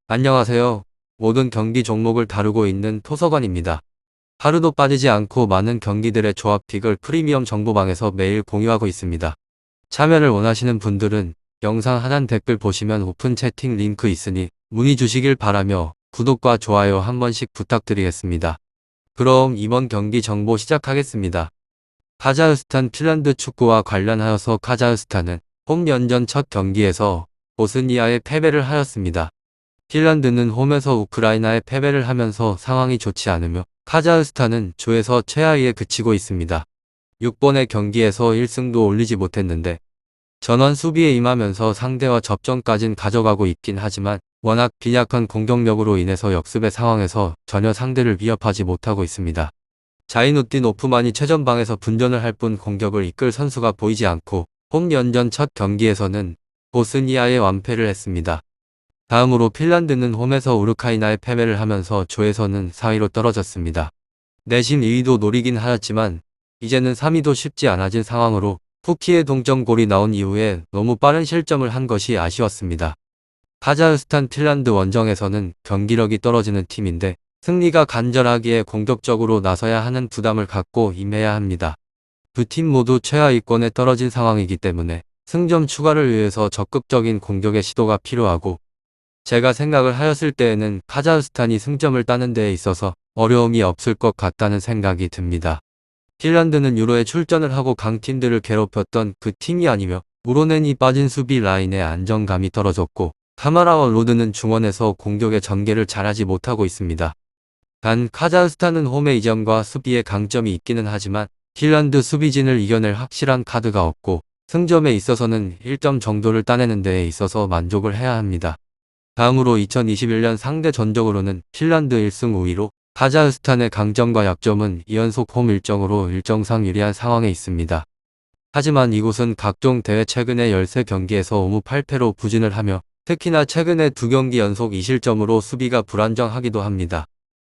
안녕하세요. 모든 경기 종목을 다루고 있는 토서관입니다. 하루도 빠지지 않고 많은 경기들의 조합픽을 프리미엄 정보방에서 매일 공유하고 있습니다. 참여를 원하시는 분들은 영상 하단 댓글 보시면 오픈 채팅 링크 있으니 문의 주시길 바라며 구독과 좋아요 한 번씩 부탁드리겠습니다. 그럼 이번 경기 정보 시작하겠습니다. 카자흐스탄 핀란드 축구와 관련하여서 카자흐스탄은 홈 연전 첫 경기에서 보스니아에 패배를 하였습니다. 핀란드는 홈에서 우크라이나에 패배를 하면서 상황이 좋지 않으며 카자흐스탄은 조에서 최하위에 그치고 있습니다. 6번의 경기에서 1승도 올리지 못했는데 전원 수비에 임하면서 상대와 접전까진 가져가고 있긴 하지만 워낙 빈약한 공격력으로 인해서 역습의 상황에서 전혀 상대를 위협하지 못하고 있습니다. 자이누딘 오프만이 최전방에서 분전을 할 뿐 공격을 이끌 선수가 보이지 않고 홈 연전 첫 경기에서는 보스니아에 완패를 했습니다. 다음으로 핀란드는 홈에서 우르카이나에 패배를 하면서 조에서는 4위로 떨어졌습니다. 내심 2위도 노리긴 하였지만 이제는 3위도 쉽지 않아진 상황으로 푸키의 동점골이 나온 이후에 너무 빠른 실점을 한 것이 아쉬웠습니다. 카자흐스탄 핀란드 원정에서는 경기력이 떨어지는 팀인데 승리가 간절하기에 공격적으로 나서야 하는 부담을 갖고 임해야 합니다. 두 팀 모두 최하위권에 떨어진 상황이기 때문에 승점 추가를 위해서 적극적인 공격의 시도가 필요하고 제가 생각을 하였을 때에는 카자흐스탄이 승점을 따는 데에 있어서 어려움이 없을 것 같다는 생각이 듭니다. 핀란드는 유로에 출전을 하고 강팀들을 괴롭혔던 그 팀이 아니며 무로넨이 빠진 수비 라인의 안정감이 떨어졌고 카마라와 로드는 중원에서 공격의 전개를 잘하지 못하고 있습니다. 단 카자흐스탄은 홈의 이점과 수비의 강점이 있기는 하지만 핀란드 수비진을 이겨낼 확실한 카드가 없고 승점에 있어서는 1점 정도를 따내는 데에 있어서 만족을 해야 합니다. 다음으로 2021년 상대 전적으로는 핀란드 1승 5위로 카자흐스탄의 강점과 약점은 2연속 홈 일정으로 일정상 유리한 상황에 있습니다. 하지만 이곳은 각종 대회 최근의 13경기에서 5무 8패로 부진을 하며 특히나 최근의 2경기 연속 2실점으로 수비가 불안정하기도 합니다.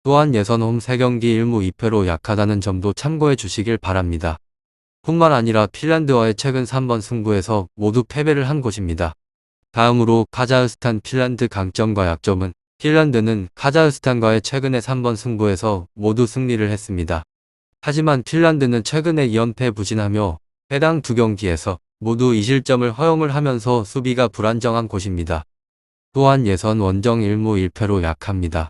또한 예선 홈 3경기 1무 2패로 약하다는 점도 참고해 주시길 바랍니다. 뿐만 아니라 핀란드와의 최근 3번 승부에서 모두 패배를 한 곳입니다. 다음으로 카자흐스탄 핀란드 강점과 약점은 핀란드는 카자흐스탄과의 최근의 3번 승부에서 모두 승리를 했습니다. 하지만 핀란드는 최근에 2연패 부진하며 해당 2경기에서 모두 2실점을 허용을 하면서 수비가 불안정한 곳입니다. 또한 예선 원정 1무 1패로 약합니다.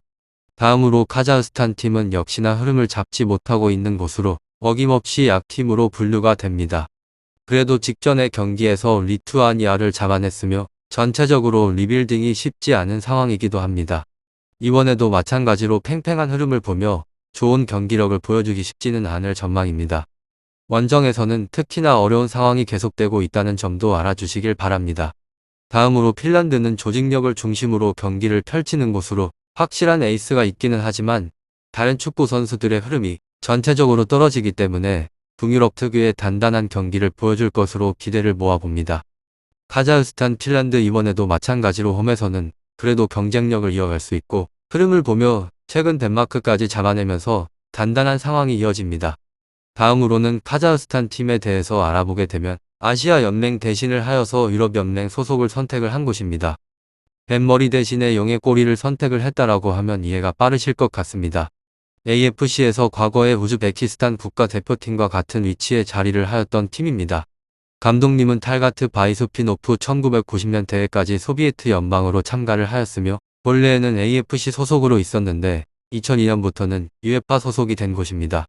다음으로 카자흐스탄 팀은 역시나 흐름을 잡지 못하고 있는 곳으로 어김없이 약팀으로 분류가 됩니다. 그래도 직전의 경기에서 리투아니아를 잡아냈으며 전체적으로 리빌딩이 쉽지 않은 상황이기도 합니다. 이번에도 마찬가지로 팽팽한 흐름을 보며 좋은 경기력을 보여주기 쉽지는 않을 전망입니다. 원정에서는 특히나 어려운 상황이 계속되고 있다는 점도 알아주시길 바랍니다. 다음으로 핀란드는 조직력을 중심으로 경기를 펼치는 곳으로 확실한 에이스가 있기는 하지만 다른 축구 선수들의 흐름이 전체적으로 떨어지기 때문에 북유럽 특유의 단단한 경기를 보여줄 것으로 기대를 모아봅니다. 카자흐스탄 핀란드 이번에도 마찬가지로 홈에서는 그래도 경쟁력을 이어갈 수 있고 흐름을 보며 최근 덴마크까지 잡아내면서 단단한 상황이 이어집니다. 다음으로는 카자흐스탄 팀에 대해서 알아보게 되면 아시아 연맹 대신을 하여서 유럽 연맹 소속을 선택을 한 곳입니다. 뱃머리 대신에 용의 꼬리를 선택을 했다라고 하면 이해가 빠르실 것 같습니다. AFC에서 과거의 우즈베키스탄 국가대표팀과 같은 위치에 자리를 하였던 팀입니다. 감독님은 탈가트 바이수피노프 1990년 대회까지 소비에트 연방으로 참가를 하였으며 본래에는 AFC 소속으로 있었는데 2002년부터는 UEFA 소속이 된 곳입니다.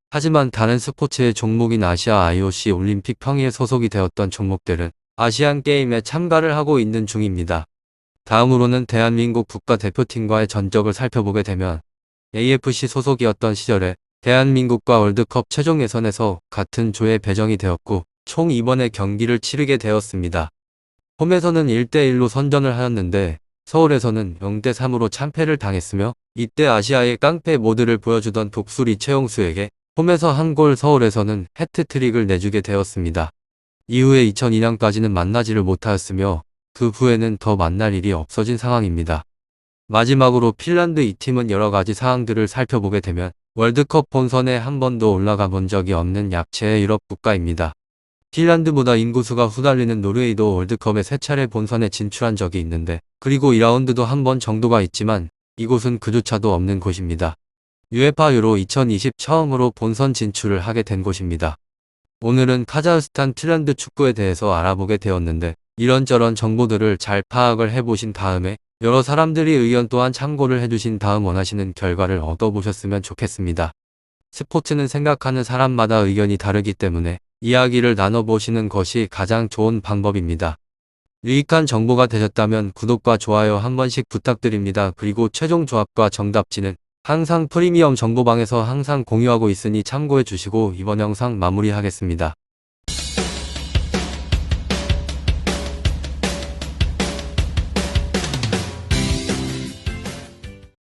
하지만 다른 스포츠의 종목인 아시아 IOC 올림픽 평의에 소속이 되었던 종목들은 아시안 게임에 참가를 하고 있는 중입니다. 다음으로는 대한민국 국가대표팀과의 전적을 살펴보게 되면 AFC 소속이었던 시절에 대한민국과 월드컵 최종 예선에서 같은 조에 배정이 되었고 총 2번의 경기를 치르게 되었습니다. 홈에서는 1대1로 선전을 하였는데 서울에서는 0대3으로 참패를 당했으며 이때 아시아의 깡패 모드를 보여주던 독수리 최용수에게 홈에서 한 골 서울에서는 해트트릭을 내주게 되었습니다. 이후에 2002년까지는 만나지를 못하였으며 그 후에는 더 만날 일이 없어진 상황입니다. 마지막으로 핀란드 이 팀은 여러가지 사항들을 살펴보게 되면 월드컵 본선에 한 번도 올라가 본 적이 없는 약체의 유럽 국가입니다. 핀란드보다 인구수가 후달리는 노르웨이도 월드컵에 3차례 본선에 진출한 적이 있는데, 그리고 2라운드도 한 번 정도가 있지만 이곳은 그조차도 없는 곳입니다. UEFA 유로 2020 처음으로 본선 진출을 하게 된 곳입니다. 오늘은 카자흐스탄 핀란드 축구에 대해서 알아보게 되었는데, 이런저런 정보들을 잘 파악을 해보신 다음에 여러 사람들이 의견 또한 참고를 해주신 다음 원하시는 결과를 얻어보셨으면 좋겠습니다. 스포츠는 생각하는 사람마다 의견이 다르기 때문에 이야기를 나눠보시는 것이 가장 좋은 방법입니다. 유익한 정보가 되셨다면 구독과 좋아요 한 번씩 부탁드립니다. 그리고 최종 조합과 정답지는 항상 프리미엄 정보방에서 항상 공유하고 있으니 참고해 주시고 이번 영상 마무리하겠습니다.